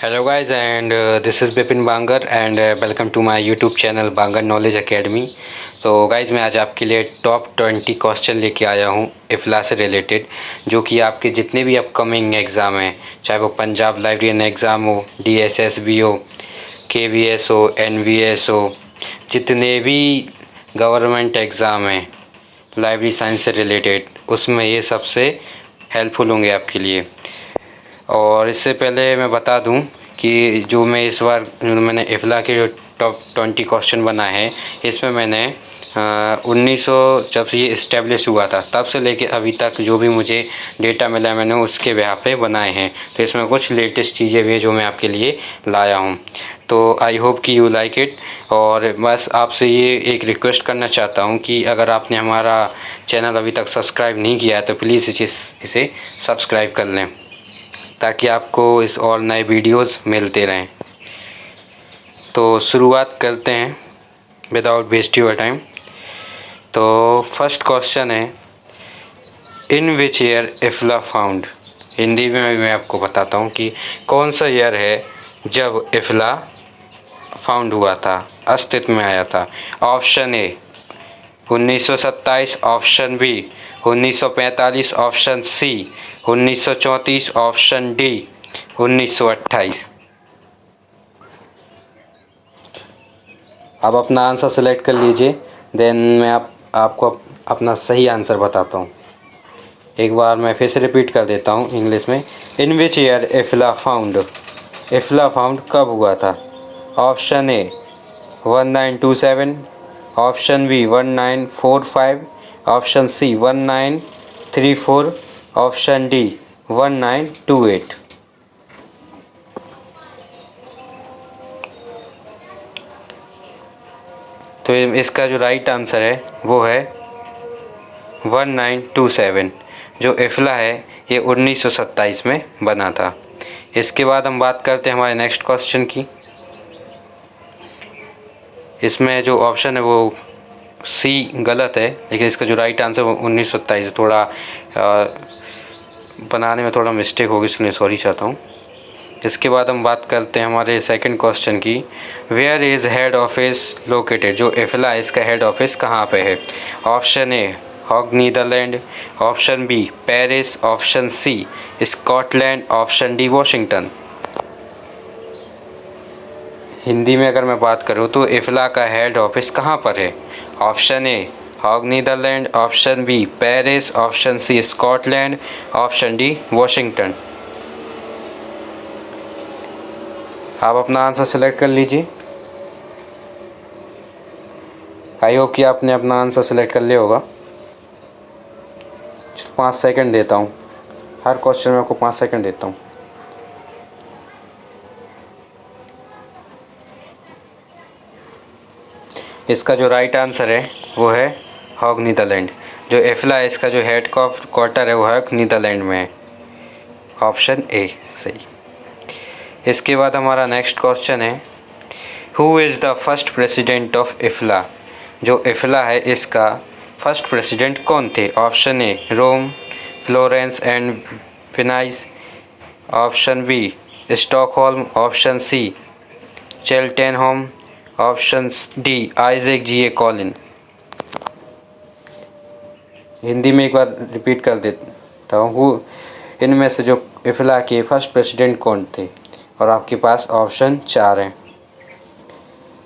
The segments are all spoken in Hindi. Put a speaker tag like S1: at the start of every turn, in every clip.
S1: Hello guys, and this is Bipin Bangar and welcome to my YouTube channel Bangar Knowledge Academy। तो गाइज़ मैं आज आपके लिए टॉप 20 क्वेश्चन लेके आया हूँ इफ्ला से रिलेटेड, जो कि आपके जितने भी अपकमिंग एग्ज़ाम हैं, चाहे वो पंजाब लाइब्रेरियन एग्ज़ाम हो, DSSB हो, KVS हो, NVS हो, जितने भी गवर्नमेंट एग्ज़ाम हैं लाइब्रेरी साइंस से रिलेटेड, उसमें ये सबसे हेल्पफुल होंगे आपके लिए। और इससे पहले मैं बता दूं कि जो मैं इस बार मैंने इफ्ला के जो टॉप 20 क्वेश्चन बनाए हैं, इसमें मैंने 1900 जब ये इस्टेब्लिश हुआ था तब से लेके अभी तक जो भी मुझे डेटा मिला मैंने उसके बेहा पे बनाए हैं। तो इसमें कुछ लेटेस्ट चीज़ें भी हैं जो मैं आपके लिए लाया हूँ। तो आई होप कि यू लाइक इट। और बस आपसे ये एक रिक्वेस्ट करना चाहता हूँ कि अगर आपने हमारा चैनल अभी तक सब्सक्राइब नहीं किया है तो प्लीज़ इसे सब्सक्राइब कर लें, ताकि आपको इस और नए वीडियोस मिलते रहें। तो शुरुआत करते हैं विदाउट वेस्ट योर टाइम। तो फर्स्ट क्वेश्चन है, इन which year IFLA found. Hindi में मैं आपको बताता हूँ कि कौन सा ईयर है जब इफ्ला फाउंड हुआ था, अस्तित्व में आया था। Option A 1927, option B 1945, option C 1934, option D 1928। अब अपना आंसर सेलेक्ट कर लीजिए, देन मैं आपको अपना सही आंसर बताता हूँ। एक बार मैं फिर से रिपीट कर देता हूँ इंग्लिश में। In which year IFLA found, IFLA found कब हुआ था। Option A 1927, option B 1945, option C 1934, option D 1928। तो इसका जो राइट आंसर है वो है 1927। जो इफ्ला है ये 1927 में बना था। इसके बाद हम बात करते हैं हमारे नेक्स्ट क्वेश्चन की। इसमें जो ऑप्शन है वो सी गलत है, लेकिन इसका जो राइट आंसर वो 1927। थोड़ा बनाने में थोड़ा मिस्टेक होगी, इसलिए सॉरी चाहता हूँ। इसके बाद हम बात करते हैं हमारे सेकंड क्वेश्चन की। Where is head office located. जो इफ्ला है इसका हेड ऑफिस कहाँ पे है। Option A Hague Netherland, option B Paris, option C Scotland, option D Washington. Hindi में अगर मैं बात करूँ तो इफ्ला का हेड ऑफिस कहाँ पर है। Option A Hague Netherland, option B Paris, option C Scotland, option D Washington. आप अपना आंसर सेलेक्ट कर लीजिए। आई होप कि आपने अपना आंसर सेलेक्ट कर लिया होगा। 5 सेकंड देता हूँ, हर क्वेश्चन में आपको 5 सेकंड देता हूँ। इसका जो राइट आंसर है वो है हॉग नीदरलैंड। जो इफ्ला है इसका जो हेड क्वार्टर है वो हॉग नीदरलैंड में है। ऑप्शन ए सही। इसके बाद हमारा नेक्स्ट क्वेश्चन है, who is the first president of IFLA. जो इफ्ला है इसका फर्स्ट प्रेसिडेंट कौन थे। Option A Rome, Florence and Venice, option B Stockholm, option C Cheltenham, option D Isaac G A Collijn. Hindi में एक बार रिपीट कर देता हूँ। इनमें से जो इफ्ला के फर्स्ट प्रेसिडेंट कौन थे, और आपके पास ऑप्शन 4 हैं।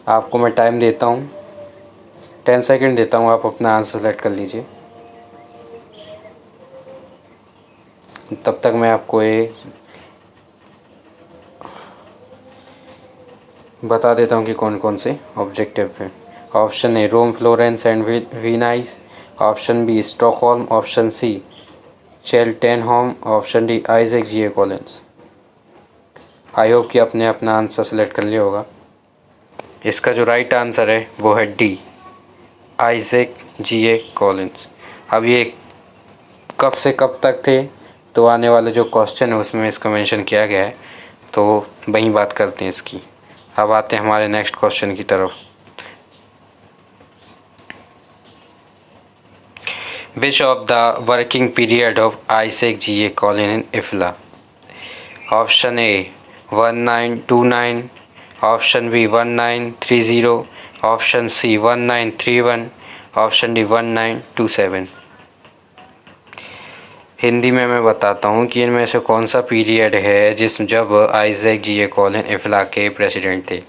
S1: आपको मैं टाइम देता हूँ, 10 सेकंड देता हूँ, आप अपना आंसर सेलेक्ट कर लीजिए। तब तक मैं आपको ये बता देता हूँ कि कौन कौन से ऑब्जेक्टिव हैं। Option A Rome, Florence and Venice, option B Stockholm, option C Cheltenham, option D Isaac G A Collins. I hope कि आपने अपना आंसर सेलेक्ट कर लिया होगा। इसका जो राइट आंसर है वो है D Isaac G A Collins. अब ये कब से कब तक थे, तो आने वाले जो क्वेश्चन है उसमें इसको मेंशन किया गया है, तो वहीं बात करते हैं इसकी। अब आते हैं हमारे नेक्स्ट क्वेश्चन की तरफ। Which of the working period of Isaac G A Collijn in IFLA. Option A 1929, option B 1930, option C 1931, option D 1927। Hindi में मैं बताता हूँ कि इनमें से कौन सा पीरियड है जब आइजैक जी कॉलिन इफ्ला के प्रेसिडेंट थे।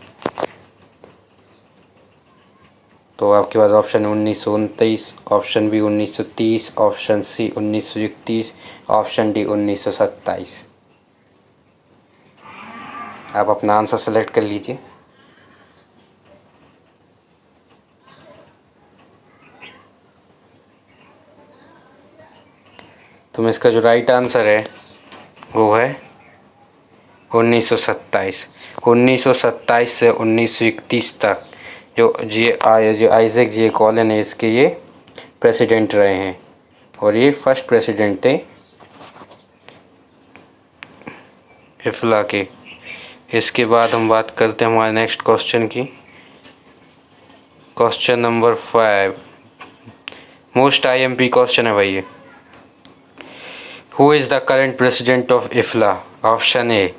S1: तो आपके पास option 1929, option B 1930, option C 1931, option D 1927। आप अपना आंसर सेलेक्ट कर लीजिए। तो इसका जो राइट आंसर है वो है 1927। 1927 से 1931 तक जो आइजैक जी कॉलिन है इसके ये प्रेसिडेंट रहे हैं और ये फर्स्ट प्रेसिडेंट थे इफ्ला के। इसके बाद हम बात करते हैं हमारे नेक्स्ट क्वेश्चन की। Question number 5 most IMP question है भाई ये। Who is the current president of IFLA? Option A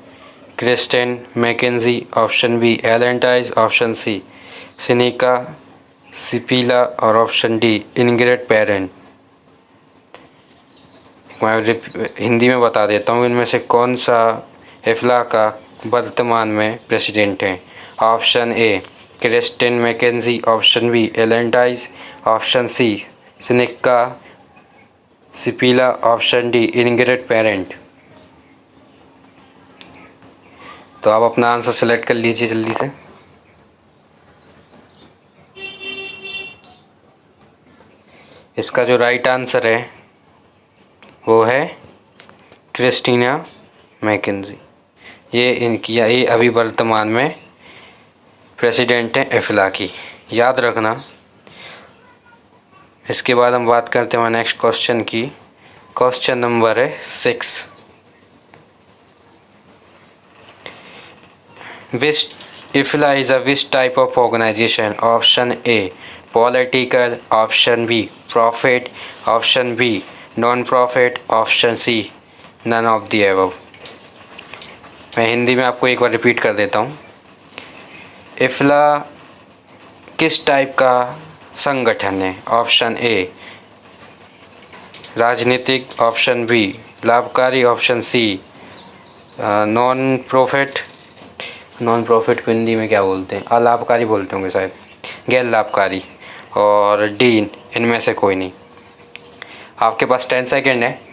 S1: Christine McKenzie, option B Ellen Tise, option C Sinikka Sipila और ऑप्शन डी इनग्रिड पेरेंट। मैं हिंदी में बता देता हूँ इनमें से कौन सा इफ्ला का वर्तमान में प्रेसिडेंट है। Option A Christine McKenzie, option B Ellen Tise, option C Sinikka Sipila, option D Ingrid Parent. तो आप अपना आंसर सेलेक्ट कर लीजिए जल्दी से। इसका जो राइट आंसर है वो है क्रिस्टीना मैकेंजी। ये अभी वर्तमान में प्रेसिडेंट है इफ्ला की, याद रखना। इसके बाद हम बात करते हैं नेक्स्ट क्वेश्चन की। क्वेश्चन नंबर है 6। IFLA is a which type of organisation? Option A political, option B profit, option B non profit, option C none of the above. मैं हिंदी में आपको एक बार रिपीट कर देता हूँ। इफ्ला किस टाइप का संगठन है? ऑप्शन ए राजनीतिक, ऑप्शन बी लाभकारी, ऑप्शन सी नॉन प्रॉफिट को हिंदी में क्या बोलते हैं? अलाभकारी बोलते होंगे शायद, गैर लाभकारी, और डी इनमें से कोई नहीं। आपके पास 10 सेकेंड है,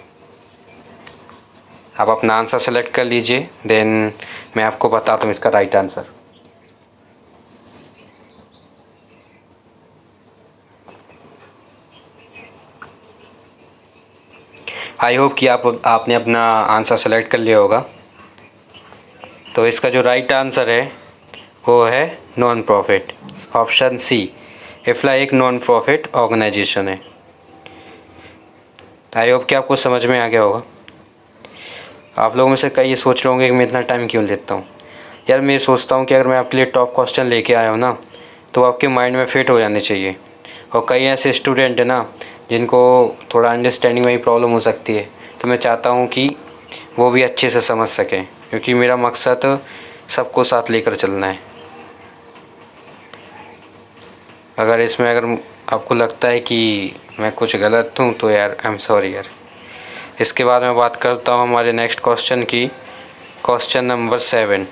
S1: आप अपना आंसर सेलेक्ट कर लीजिए, देन मैं आपको बताता हूँ इसका राइट आंसर। आई होप कि आपने अपना आंसर सेलेक्ट कर लिया होगा। तो इसका जो राइट आंसर है वो है नॉन प्रॉफिट, ऑप्शन सी। इफ्ला एक नॉन प्रॉफिट ऑर्गेनाइजेशन है। आई होप कि आपको समझ में आ गया होगा। आप लोगों में से कई ये सोच रहे होंगे कि मैं इतना टाइम क्यों लेता हूँ। यार मैं सोचता हूँ कि अगर मैं आपके लिए टॉप क्वेश्चन लेके आया हूँ ना, तो आपके माइंड में फिट हो जाने चाहिए। और कई ऐसे स्टूडेंट हैं ना जिनको थोड़ा अंडरस्टैंडिंग में ही प्रॉब्लम हो सकती है, तो मैं चाहता हूँ कि वो भी अच्छे से समझ सकें, क्योंकि मेरा मकसद सबको साथ लेकर चलना है। अगर आपको लगता है कि मैं कुछ गलत हूँ तो यार आई एम सॉरी यार। इसके बाद मैं बात करता हूँ हमारे नेक्स्ट क्वेश्चन की। Question number 7।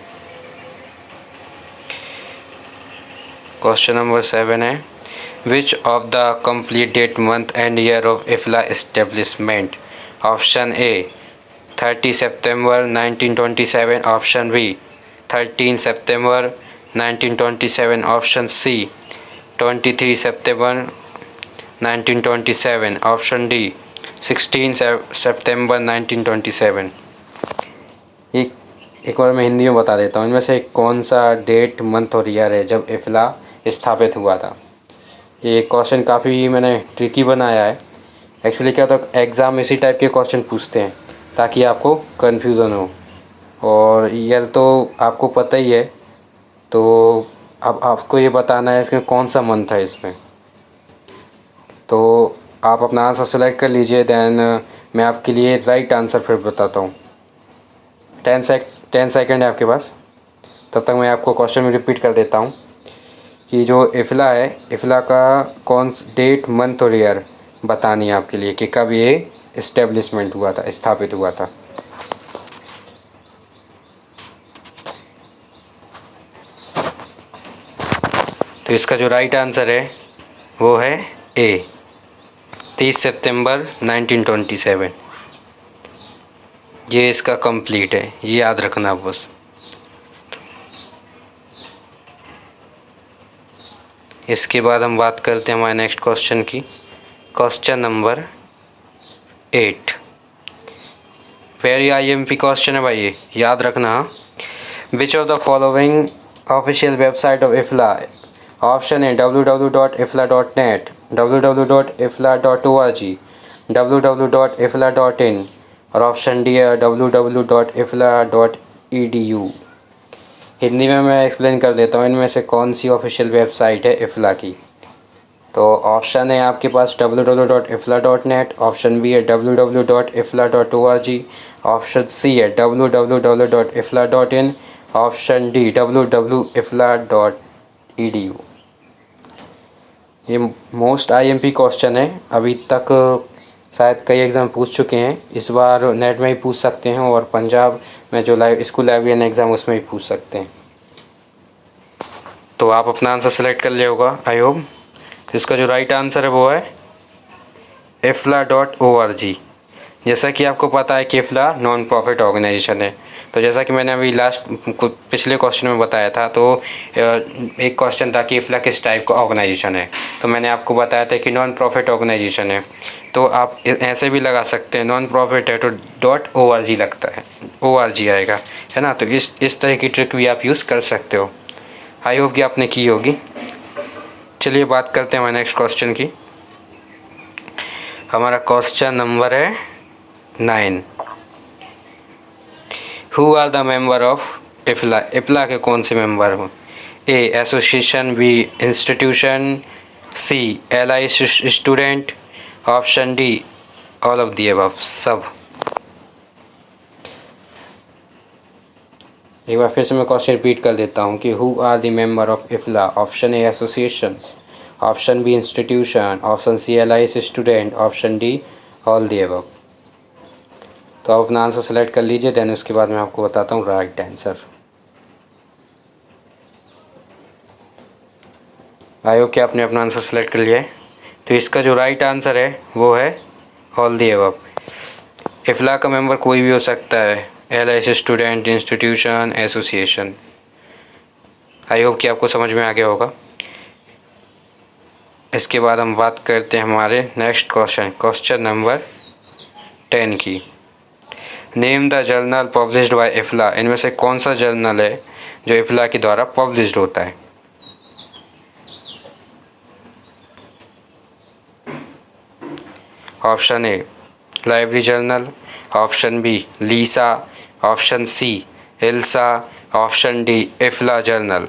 S1: क्वेश्चन नंबर 7 है which of the complete date month and year of IFLA establishment? Option A 30 सितंबर 1927, ऑप्शन बी 13 सितंबर 1927, ऑप्शन सी 23 सितंबर 1927, ऑप्शन डी 16 सितंबर 1927। एक बार मैं हिंदी में बता देता हूँ, इनमें से कौन सा डेट मंथ और ईयर है जब इफ्ला स्थापित हुआ था। ये क्वेश्चन काफ़ी मैंने ट्रिकी बनाया है। एक्चुअली क्या होता है, एग्ज़ाम इसी टाइप के क्वेश्चन पूछते हैं ताकि आपको कन्फ्यूज़न हो। और ईयर तो आपको पता ही है, तो अब आपको ये बताना है इसमें कौन सा मंथ है इसमें। तो आप अपना आंसर सेलेक्ट कर लीजिए, देन मैं आपके लिए राइट आंसर फिर बताता हूँ। 10 सेकेंड है आपके पास। तब तक मैं आपको क्वेश्चन में रिपीट कर देता हूँ कि जो इफ़ला है, इफ़ला का कौन डेट, मंथ और ईयर बतानी है आपके लिए कि कब ये इस्टेब्लिशमेंट हुआ था, स्थापित हुआ था। तो इसका जो राइट आंसर है वो है ए, 30 सितंबर 1927। ये इसका कंप्लीट है, ये याद रखना बस। इसके बाद हम बात करते हैं हमारे नेक्स्ट क्वेश्चन की। Question number 8, very IMP question है भाई, ये याद रखना। Which of the following official website of IFLA? Option है www.ifla.net, www.ifla.org, www.ifla.in और ऑप्शन डी है www.ifla.edu। हिंदी में मैं एक्सप्लेन कर देता हूँ इनमें से कौन सी ऑफिशियल वेबसाइट है इफ़ला की। तो ऑप्शन है आपके पास www.ifla.net, ऑप्शन बी है www.ifla.org, ऑप्शन सी है www.ifla.in, ऑप्शन डी www.ifla.edu। ये मोस्ट IMP क्वेश्चन है, अभी तक शायद कई एग्ज़ाम पूछ चुके हैं, इस बार नेट में ही पूछ सकते हैं और पंजाब में जो स्कूल लाइब्रेरियन एग्ज़ाम उसमें ही पूछ सकते हैं। तो आप अपना आंसर सेलेक्ट कर लिया होगा आई होप। तो इसका जो राइट आंसर है वो है ifla.org। जैसा कि आपको पता है कि इफ़ला नॉन प्रॉफिट ऑर्गेनाइजेशन है, तो जैसा कि मैंने अभी पिछले क्वेश्चन में बताया था, तो एक क्वेश्चन था कि इफ़ला किस टाइप का ऑर्गेनाइजेशन है, तो मैंने आपको बताया था कि नॉन प्रॉफिट ऑर्गेनाइजेशन है। तो आप ऐसे भी लगा सकते हैं, नॉन प्रॉफिट है तो .org लगता है, ORG आएगा, है ना। तो इस तरह की ट्रिक भी आप यूज़ कर सकते हो। आई होप कि आपने की होगी। चलिए बात करते हैं हमारे नेक्स्ट क्वेश्चन की। हमारा क्वेश्चन नंबर है 9, who are the member of IFLA? IFLA के कौन से मेंबर हो? A association, B institution, C LI student, option D all of the above, सब। एक बार फिर से मैं क्वेश्चन रिपीट कर देता हूँ कि who are the member of IFLA? Option A association, option B institution, option C LI student, option D all the above. तो आप अपना आंसर सेलेक्ट कर लीजिए, देन उसके बाद मैं आपको बताता हूँ राइट आंसर। आई होप कि आपने अपना आंसर सेलेक्ट कर लिया है। तो इसका जो राइट आंसर है वो है ऑल दी अबव। इफ़ला का मेंबर कोई भी हो सकता है, LI student, institution, association. I hope कि आपको समझ में आ गया होगा। इसके बाद हम बात करते हैं हमारे नेक्स्ट क्वेश्चन नंबर 10 की। Name the journal published by IFLA? इनमें से कौन सा जर्नल है जो इफ़ला के द्वारा पब्लिश्ड होता है? Option A library journal, option B LISA, option C ILSA, option D IFLA journal.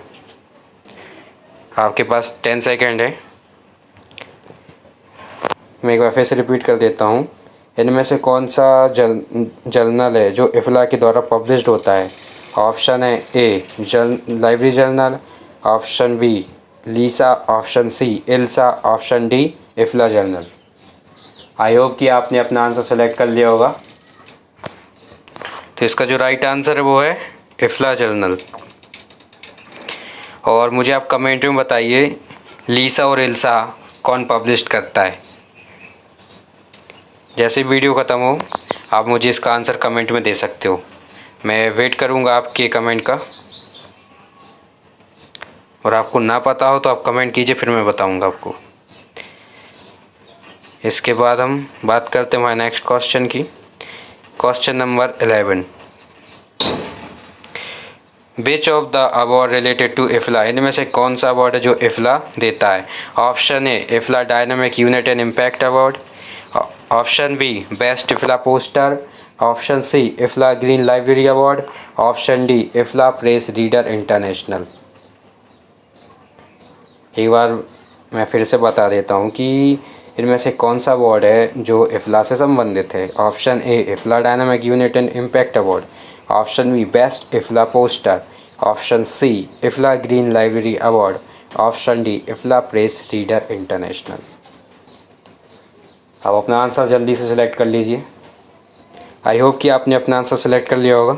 S1: आपके पास 10 सेकेंड है। मैं एक बार फिर से रिपीट कर देता हूँ, इनमें से कौन सा जर्नल है जो इफ़ला के द्वारा पब्लिश्ड होता है? ऑप्शन है A library journal, option B LISA, option C ILSA, option D IFLA journal. I hope कि आपने अपना आंसर सेलेक्ट कर लिया होगा। तो इसका जो राइट आंसर है वो है इफ़ला जर्नल। और मुझे आप कमेंट में बताइए लीसा और इल्सा कौन पब्लिश करता है। जैसे वीडियो ख़त्म हो आप मुझे इसका आंसर कमेंट में दे सकते हो, मैं वेट करूँगा आपके कमेंट का। और आपको ना पता हो तो आप कमेंट कीजिए, फिर मैं बताऊँगा आपको। इसके बाद हम बात करते हैं हमारे नेक्स्ट क्वेश्चन की। Question number 11, which of the award related to IFLA? इनमें से कौन सा अवार्ड है जो इफ़ला देता है? Option A IFLA dynamic unit and impact award, option B best IFLA poster, option C IFLA green library award, option D IFLA press reader international. एक बार मैं फिर से बता देता हूँ कि इनमें से कौन सा अवार्ड है जो इफ़ला से संबंधित है। Option A IFLA dynamic unit and impact award, option B best IFLA poster, option C IFLA green library award, option D IFLA press reader international. अब अपना आंसर जल्दी से सिलेक्ट कर लीजिए। आई होप कि आपने अपना आंसर सिलेक्ट कर लिया होगा।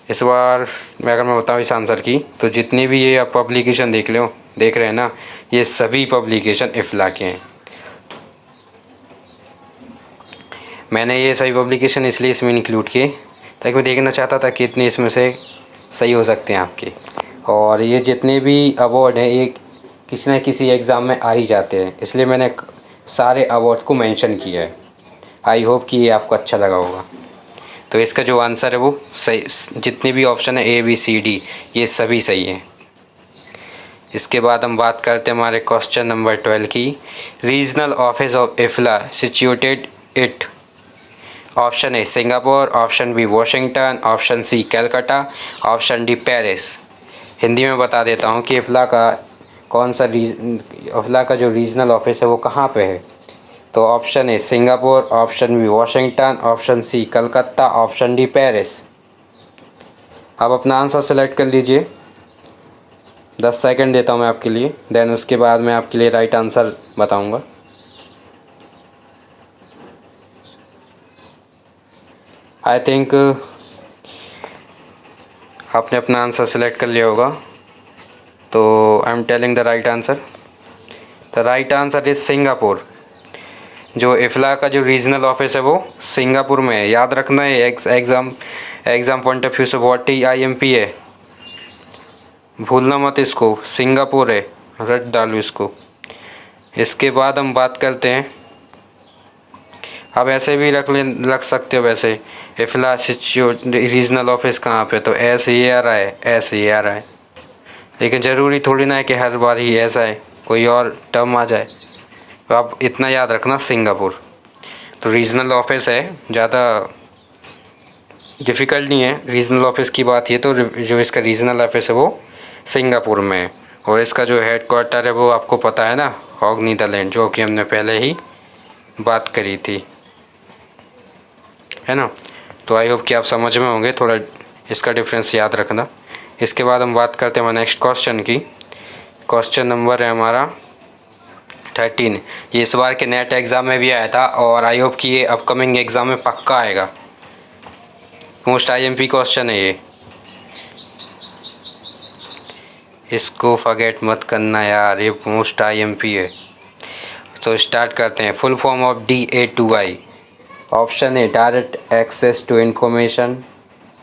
S1: इस बार अगर मैं बताऊँ इस आंसर की, तो जितनी भी ये आप पब्लिकेशन देख रहे हैं ना, ये सभी पब्लिकेशन इफ्ला के हैं। मैंने ये सभी पब्लिकेशन इसलिए इसमें इंक्लूड किए ताकि मैं देखना चाहता था कि इतने इसमें से सही हो सकते हैं आपके। और ये जितने भी अवार्ड हैं ये किसी न किसी एग्ज़ाम में आ ही जाते हैं, इसलिए मैंने सारे अवार्ड को मेंशन किया है। आई होप कि ये आपको अच्छा लगा होगा। तो इसका जो आंसर है वो सही, जितने भी ऑप्शन है A B C D ये सभी सही हैं। इसके बाद हम बात करते हैं हमारे क्वेश्चन नंबर 12 की। Regional office of IFLA situated it, option A Singapore, option B Washington, option C Calcutta, option D Paris. Hindi में बता देता हूँ कि इफ्ला का जो रीजनल ऑफिस है वो कहाँ पे है। तो option A Singapore, option B Washington, option C Calcutta, option D Paris. अब अपना आंसर सेलेक्ट कर लीजिए। 10 सेकंड देता हूँ मैं आपके लिए, देन उसके बाद मैं आपके लिए राइट आंसर बताऊँगा। आई थिंक आपने अपना आंसर सेलेक्ट कर लिया होगा। तो I am telling the right answer. The right answer is Singapore. जो इफ्ला का जो रीजनल ऑफिस है वो सिंगापुर में है। याद रखना है, एग्ज़ाम पॉइंट ऑफ व्यू से बहुत ही IMP है, भूलना मत इसको। सिंगापुर है, रट डालो इसको। इसके बाद हम बात करते हैं, अब ऐसे भी रख सकते हो वैसे, इफ्ला रीजनल ऑफिस कहाँ पे, तो SARI, लेकिन ज़रूरी थोड़ी ना है कि हर बार ही ऐसा है, कोई और टर्म आ जाए। तो आप इतना याद रखना, सिंगापुर। तो रीजनल ऑफिस है, ज़्यादा डिफ़िकल्ट नहीं है। रीजनल ऑफिस की बात ये, तो जो इसका रीजनल ऑफिस है वो सिंगापुर में है। और इसका जो हेड क्वार्टर है वो आपको पता है ना, हॉग नीदरलैंड, जो कि हमने पहले ही बात करी थी, है ना। तो आई होप कि आप समझ में होंगे, थोड़ा इसका डिफरेंस याद रखना। इसके बाद हम बात करते हैं हमारे नेक्स्ट क्वेश्चन की। क्वेश्चन नंबर है हमारा 13। ये इस बार के नेट एग्ज़ाम में भी आया था और आई होप कि ये अपकमिंग एग्ज़ाम में पक्का आएगा। मोस्ट IMP क्वेश्चन है ये, इसको फॉरगेट मत करना यार, ये मोस्ट IMP है। तो स्टार्ट करते हैं। Full form of DA2I। Option A direct access to information,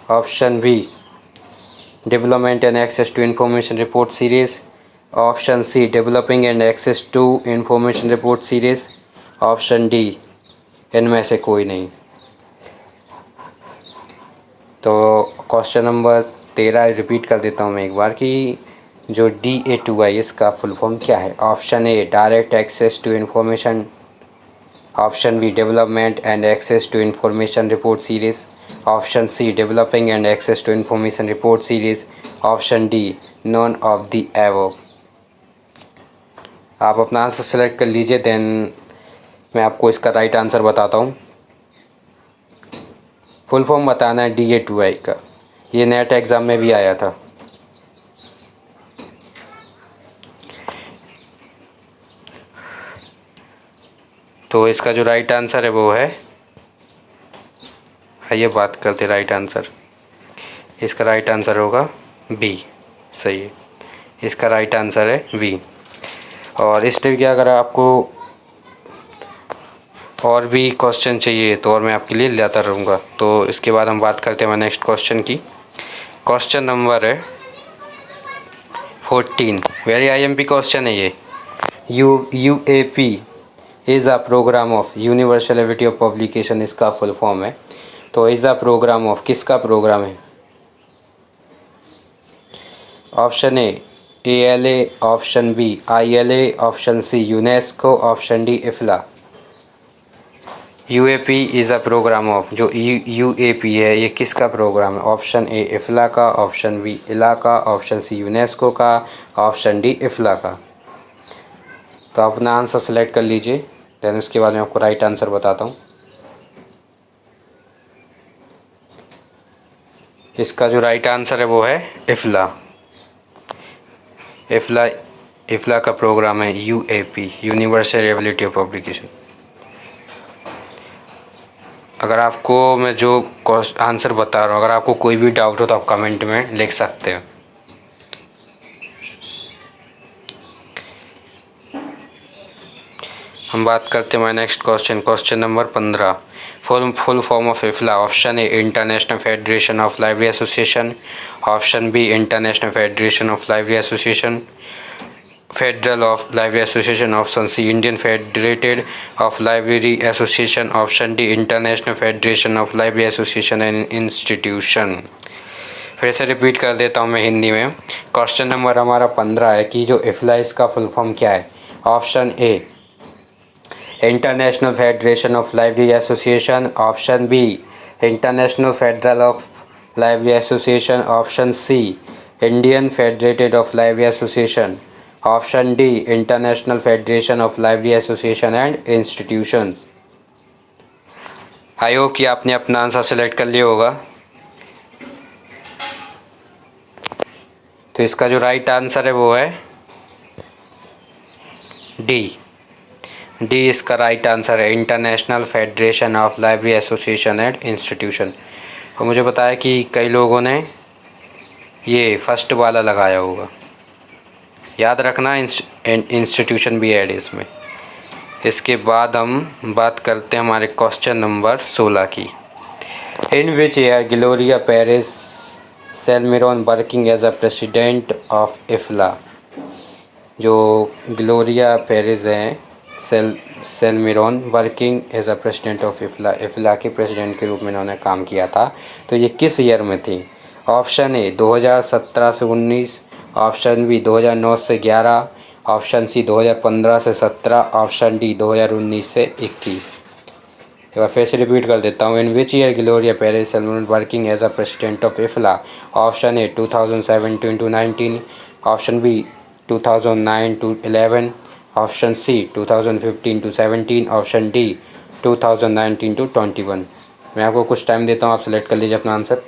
S1: option B development and access to information report series, option C developing and access to information report series, option D इनमें से कोई नहीं। तो क्वेश्चन नंबर 13 रिपीट कर देता हूँ मैं एक बार कि जो DA2I इसका फुल फॉर्म क्या है। Option A direct access to information, option B development and access to information report series, option C developing and access to information report series, option D none of the above. आप अपना आंसर सेलेक्ट कर लीजिए, देन मैं आपको इसका राइट आंसर बताता हूँ। फुल फॉर्म बताना है DA2I का, ये नेट एग्ज़ाम में भी आया था। तो इसका जो राइट आंसर है वो है, आइए बात करते राइट आंसर। इसका राइट आंसर होगा बी, सही है। इसका राइट आंसर है बी। और इसलिए क्या, अगर आपको और भी क्वेश्चन चाहिए तो और मैं आपके लिए लाता रहूँगा। तो इसके बाद हम बात करते हैं नेक्स्ट क्वेश्चन की। क्वेश्चन नंबर है 14। वेरी IMP क्वेश्चन है ये। UAP is a programme of universality of publication, इसका फुल फॉर्म है। तो इज़ अ प्रोग्राम ऑफ किसका प्रोग्राम है। Option A ALA, option B ILA, option C UNESCO, option D IFLA. UAP is a programme of, जो UAP है ये किसका प्रोग्राम है। ऑप्शन ए इफ्ला का, ऑप्शन बी इला का, ऑप्शन सी यूनेस्को का, ऑप्शन डी इफ्ला का। तो अपना आंसर सेलेक्ट कर लीजिए, देन उसके बाद मैं आपको राइट आंसर बताता हूँ। इसका जो राइट आंसर है वो है इफ़ला। इफ़ला का प्रोग्राम है UAP, universal ability of publication. अगर आपको मैं जो आंसर बता रहा हूँ, अगर आपको कोई भी डाउट हो तो आप कमेंट में लिख सकते हो। हम बात करते हैं next question number 15। Full form of IFLA. Option A international federation of library association, option B international federation of library association, federal of library association, option C Indian federated of library association, option D international federation of library association and institution. फिर से रिपीट कर देता हूँ मैं हिंदी में। क्वेश्चन नंबर हमारा 15 है कि जो इफ़ला इसका फुल फॉर्म क्या है। Option A international federation of library association, option B international federal of library association, option C Indian federated of library association, option D international federation of library association and institution. I hope कि आपने अपना आंसर सेलेक्ट कर लिया होगा। तो इसका जो राइट आंसर है वो है डी इसका राइट आंसर है, international federation of library association and institution. और मुझे पता है कि कई लोगों ने ये फर्स्ट वाला लगाया होगा, याद रखना इंस्टीट्यूशन भी ऐड है इसमें। इसके बाद हम बात करते हैं हमारे क्वेश्चन नंबर 16 की। In which year Gloria Perez Salmeron working as a president of IFLA. जो ग्लोरिया पेरेस हैं Salmeron working as a president of IFLA के प्रेसिडेंट के रूप में इन्होंने काम किया था। तो ये किस ईयर में थी। ऑप्शन ए 2017 से 19, ऑप्शन बी 2009 से 11, ऑप्शन सी 2015 से 17, ऑप्शन डी 2019 से 21। एक बार फिर से रिपीट कर देता हूँ। In which year Gloria Perez Salmeron working as a president of IFLA. Option A 2017 to 19, option B 2009 to 11, option C 2015 to 17, option D 2019 to 21। मैं आपको कुछ टाइम देता हूँ, आप सेलेक्ट कर लीजिए अपना आंसर।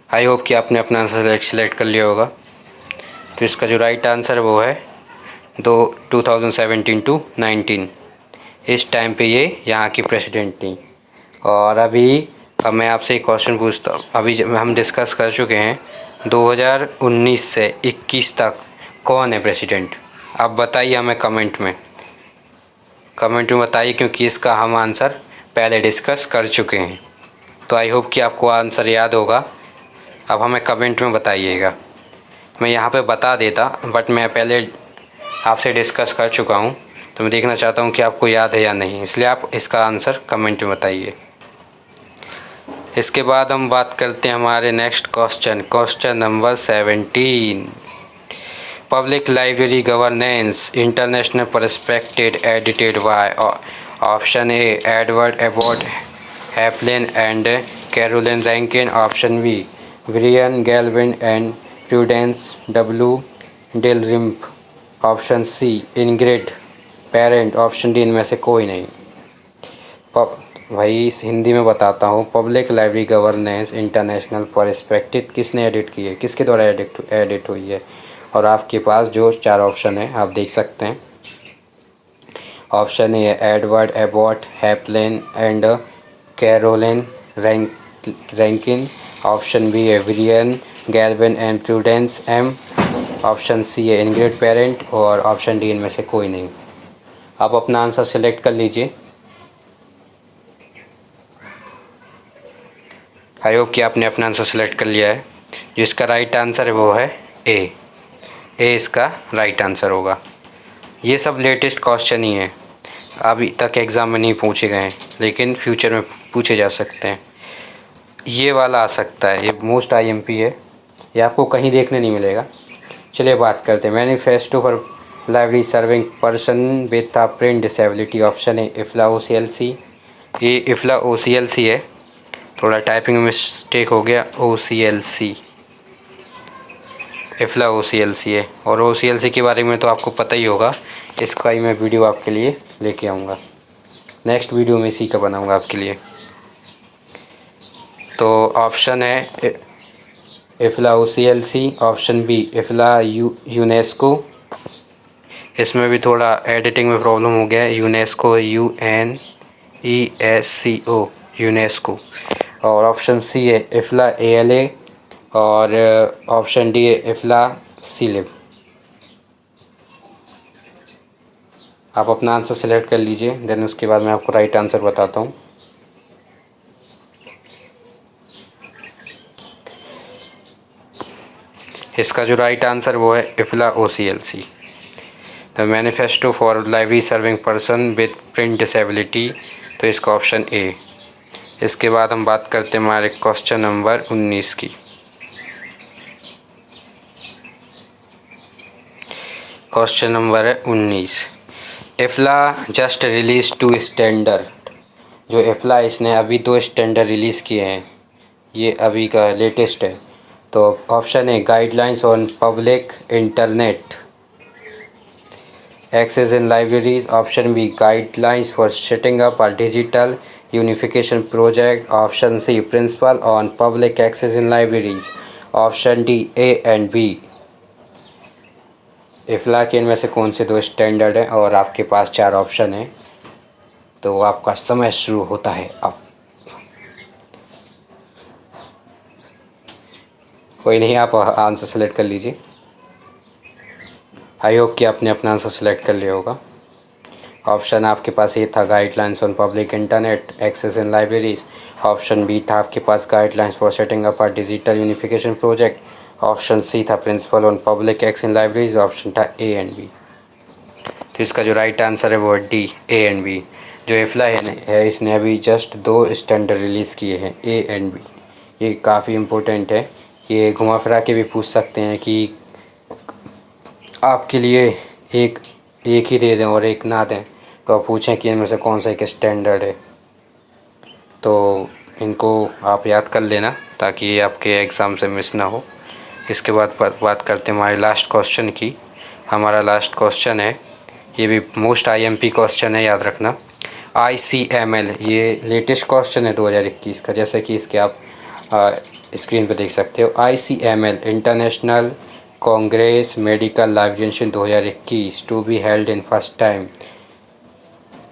S1: आई होप कि आपने अपना आंसर सेलेक्ट कर लिया होगा। तो इसका जो राइट आंसर है वो है 2017 to 19। इस टाइम पे ये यहाँ की प्रेसिडेंट थी। और अब मैं आपसे एक क्वेश्चन पूछता हूँ। अभी हम डिस्कस कर चुके हैं 2019 से 21 तक कौन है प्रेसिडेंट। आप बताइए हमें कमेंट में बताइए, क्योंकि इसका हम आंसर पहले डिस्कस कर चुके हैं। तो आई होप कि आपको आंसर याद होगा। अब हमें कमेंट में बताइएगा। मैं यहाँ पे बता देता, बट मैं पहले आपसे डिस्कस कर चुका हूँ, तो मैं देखना चाहता हूँ कि आपको याद है या नहीं, इसलिए आप इसका आंसर कमेंट में बताइए। इसके बाद हम बात करते हैं हमारे next question number 17। Public library governance international perspective edited by option A Edward Abbott हैपलिन and Caroline Rankin, option B Brian Galvin and Prudence W Dalrymple, option C Ingrid Parent, option D इनमें से कोई नहीं। भाई इस हिंदी में बताता हूँ। Public library governance international perspective किसने एडिट की है, किसके द्वारा एडिट हुई है। और आपके पास जो 4 ऑप्शन है आप देख सकते हैं। ऑप्शन ए एडवर्ड एबॉट हैपलिन and Caroline Rankin, option B है Brian Galvin and Prudence M, option C है इनग्रिड पेरेंट, और ऑप्शन डी इनमें से कोई नहीं। आप अपना आंसर सेलेक्ट कर लीजिए। आई होप कि आपने अपना आंसर सेलेक्ट कर लिया है। जो इसका राइट आंसर है वो है ए इसका राइट आंसर होगा। ये सब लेटेस्ट क्वेश्चन ही हैं, अभी तक एग्ज़ाम में नहीं पूछे गए हैं, लेकिन फ्यूचर में पूछे जा सकते हैं। ये वाला आ सकता है, ये मोस्ट IMP है, ये आपको कहीं देखने नहीं मिलेगा। चलिए बात करते हैं। Manifesto for library serving person with a print disability, option है इफ़ला OCLC। ये इफ़ला OCLC है, थोड़ा टाइपिंग में मिस्टेक हो गया, OCLC। इफ़ला OCLC है, और OCLC के बारे में तो आपको पता ही होगा, इसका ही मैं वीडियो आपके लिए लेके आऊँगा। नेक्स्ट वीडियो में इसी का बनाऊँगा आपके लिए। तो ऑप्शन है इफ़ला OCLC, ऑप्शन बी इफ़ला यूनेस्को। इसमें भी थोड़ा एडिटिंग में प्रॉब्लम हो गया है, यूनेस्को UNESCO यूनेस्को। और ऑप्शन सी है इफ़ला ALA, और ऑप्शन डी है इफ़ला सीलिव। आप अपना आंसर सेलेक्ट कर लीजिए, देन उसके बाद मैं आपको राइट आंसर बताता हूँ। इसका जो राइट आंसर वो है इफ़ला OCLC, the manifesto for library serving person with print disability. तो इसका ऑप्शन ए। इसके बाद हम बात करते हैं हमारे क्वेश्चन नंबर 19 की। क्वेश्चन नंबर है 19। इफ़ला जस्ट रिलीज 2 स्टैंडर्ड। जो इफ़ला इसने अभी 2 स्टैंडर्ड रिलीज़ किए हैं, ये अभी का लेटेस्ट है। तो option A guidelines on public internet access in libraries, option B guidelines for setting up a digital unification project, option C principle on public access in libraries, option D A and B. IFLA के इनमें से कौन से 2 स्टैंडर्ड हैं? और आपके पास 4 ऑप्शन हैं, तो आपका समय शुरू होता है अब। कोई नहीं, आप आंसर सेलेक्ट कर लीजिए। आई होप कि आपने अपना आंसर सेलेक्ट कर लिया होगा। ऑप्शन आपके पास ए था guidelines on public internet access in libraries, option B था आपके पास guidelines for setting up a digital unification project, option C था principle on public access in libraries, option था ए एंड बी। तो इसका जो राइट आंसर है वो है डी, ए एंड बी। जो इफ़ला है इसने अभी जस्ट 2 स्टैंडर्ड रिलीज़ किए हैं, ए एंड बी। ये काफ़ी इम्पोर्टेंट है, ये घुमा फिरा के भी पूछ सकते हैं कि आपके लिए एक ही दे दें और एक ना दें, तो आप पूछें कि इनमें से कौन सा एक स्टैंडर्ड है। तो इनको आप याद कर लेना ताकि आपके एग्ज़ाम से मिस ना हो। इसके बाद बात करते हैं हमारे लास्ट क्वेश्चन की। हमारा लास्ट क्वेश्चन है, ये भी मोस्ट IMP क्वेश्चन है, याद रखना। ICML, ये लेटेस्ट क्वेश्चन है 2021 का, जैसे कि इसके आप स्क्रीन पे देख सकते हो। ICML international congress medical librarian 2021 to be held in first time.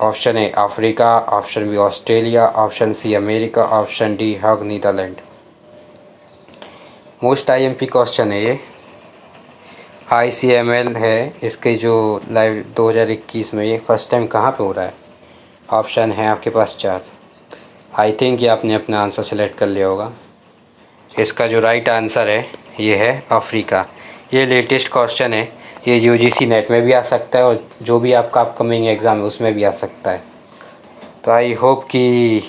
S1: Option A Africa, option B Australia, option C America, option D Hague Netherland. Most IMP question है ये। ICML है, इसके जो लाइव 2021 में ये फर्स्ट टाइम कहाँ पे हो रहा है? ऑप्शन है आपके पास 4। आई थिंक ये आपने अपना आंसर सेलेक्ट कर लिया होगा। इसका जो राइट आंसर है ये है अफ्रीका। ये लेटेस्ट क्वेश्चन है, ये UGC नेट में भी आ सकता है और जो भी आपका अपकमिंग एग्ज़ाम है उसमें भी आ सकता है। तो आई होप कि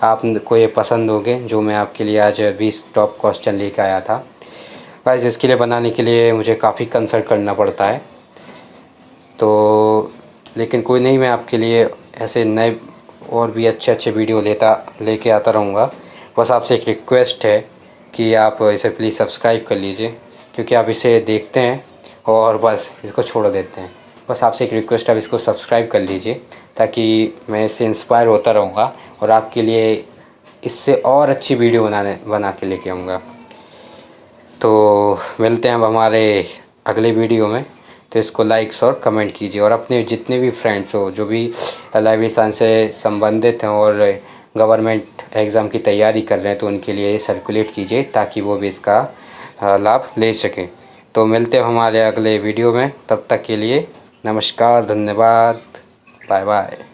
S1: आपको ये पसंद होंगे जो मैं आपके लिए आज 20 टॉप क्वेश्चन लेकर आया था। गाइस, इसके लिए बनाने के लिए मुझे काफ़ी कंसल्ट करना पड़ता है, तो लेकिन कोई नहीं, मैं आपके लिए ऐसे नए और भी अच्छे वीडियो लेके आता रहूँगा। बस आपसे एक रिक्वेस्ट है कि आप इसे प्लीज़ सब्सक्राइब कर लीजिए, क्योंकि आप इसे देखते हैं और बस इसको छोड़ देते हैं। बस आपसे एक रिक्वेस्ट है, आप इसको सब्सक्राइब कर लीजिए ताकि मैं इससे इंस्पायर होता रहूँगा और आपके लिए इससे और अच्छी वीडियो बना के लेके आऊँगा। तो मिलते हैं अब हमारे अगले वीडियो में। तो इसको लाइक्स और कमेंट कीजिए, और अपने जितने भी फ्रेंड्स हो जो भी लाइब्रेरी साइंस से संबंधित हैं और गवर्नमेंट एग्ज़ाम की तैयारी कर रहे हैं, तो उनके लिए सर्कुलेट कीजिए ताकि वो भी इसका लाभ ले सकें। तो मिलते हैं हमारे अगले वीडियो में, तब तक के लिए नमस्कार, धन्यवाद, बाय बाय।